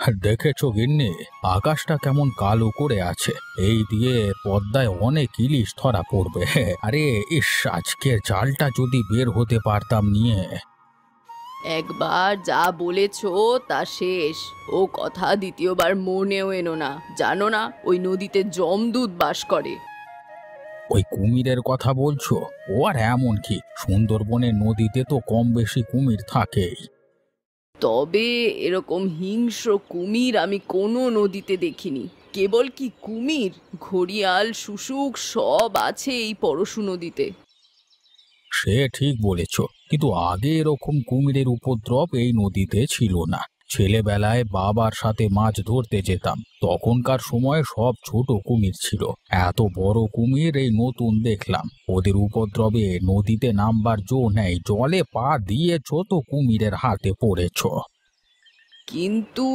দেখেছো গিন্নি, আকাশটা কেমন কালো করে আছে। এই দিয়ে পদ্মায় অনেক ইলিশ ধরা পড়বে। আরে ইস, আজকের জালটা যদি বের হতে পারতাম নিয়ে। একবার যা বলেছো তা শেষ। ও কথা দ্বিতীয়বার মনেও এনো না। জানো না ওই নদীতে যমদূত বাস করে? ওই কুমিরের কথা বলছো? ও আর এমন কি, সুন্দরবনের নদীতে তো কম বেশি কুমির থাকেই। তবে এরকম হিংস্র কুমির আমি কোনো নদীতে দেখিনি। কেবল কি কুমির, ঘড়িয়াল, শুশুক সব আছে এই পরশু নদীতে। সে ঠিক বলেছ, কিন্তু আগে এরকম কুমিরের উপদ্রব এই নদীতে ছিল না। ছেলেবেলায় বাবার সাথে মাছ ধরতে যেতাম, তখনকার সময় সব ছোট কুমির ছিল। এত বড় কুমির এই নতুন দেখলাম। ওদের উপদ্রবে নদীতে নামবার জো নেই, জলে পা দিয়েছ তো কুমিরের হাতে পড়েছ। কিন্তু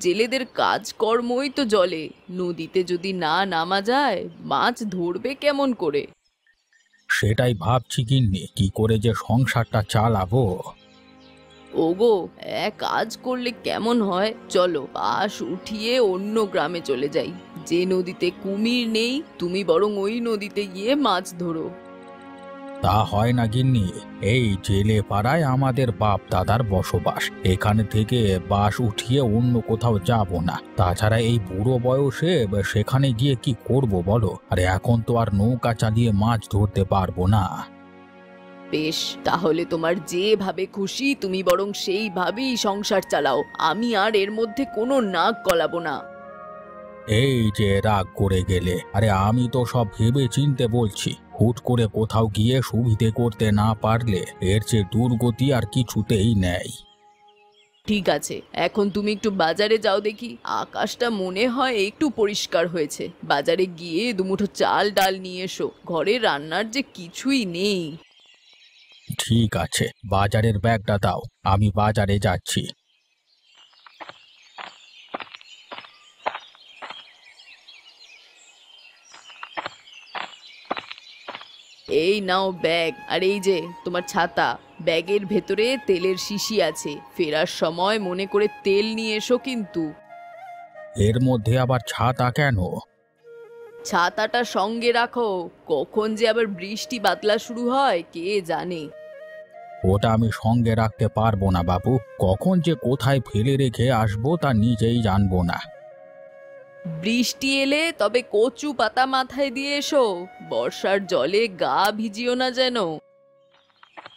জেলেদের কাজকর্মই তো জলে। নদীতে যদি না নামা যায়, মাছ ধরবে কেমন করে? সেটাই ভাবছি গিন্নি, কি করে যে সংসারটা চালাবো। ওগো, এক কাজ করলে কেমন হয়, চলো পাশ উঠিয়ে অন্য গ্রামে চলে যাই। যে নদীতে কুমির নেই, তুমি বরং ওই নদীতে গিয়ে মাছ ধরো। তা হয় না গিন্নি, এই জেলে পাড়ায় আমাদের বাপ দাদার বসবাস। এখানে থেকে বাস উঠিয়ে অন্য কোথাও যাব না। তাছাড়া এই বুড়ো বয়সে সেখানে গিয়ে কি করব বলো? আরে এখন তো আর নৌকা চালিয়ে মাছ ধরতে পারবো না। বেশ, তাহলে তোমার যেভাবে খুশি তুমি বরং সেইভাবেই সংসার চালাও। আমি আর এর মধ্যে কোনো নাক গলাবো না। এই যে রাগ করে গেলে, আরে আমি তো সব ভেবে চিনতে বলছি। হুট করে কোথাও গিয়ে সুবিধে করতে না পারলে এর চেয়ে দুর্গতি আর কিছুতেই নেই। ঠিক আছে, এখন তুমি একটু বাজারে যাও দেখি। আকাশটা মনে হয় একটু পরিষ্কার হয়েছে। বাজারে গিয়ে দুমুঠো চাল ডাল নিয়ে এসো, ঘরে রান্নার যে কিছুই নেই। ঠিক আছে, বাজারের ব্যাগটা দাও, আমি বাজারে যাচ্ছি। এই নাও ব্যাগ, আর এই যে তোমার ছাতা। ব্যাগের ভেতরে তেলের শিশি আছে, ফেরার সময় মনে করে তেল নিয়ে এসো কিন্তু। এর মধ্যে আবার ছাতা কেন? ছাতাটা সঙ্গে রাখো, কখন যে আবার বৃষ্টি বাদলা শুরু হয় কে জানে। ওটা আমি সঙ্গে রাখতে পারবো না বাবু, কখন যে কোথায় ফেলে রেখে আসবো তা নিজেই জানবো না। বৃষ্টি এলে তবে কচু পাতা মাথায় দিয়ে এসো, বর্ষার জলে গা ভিজিও না যেন।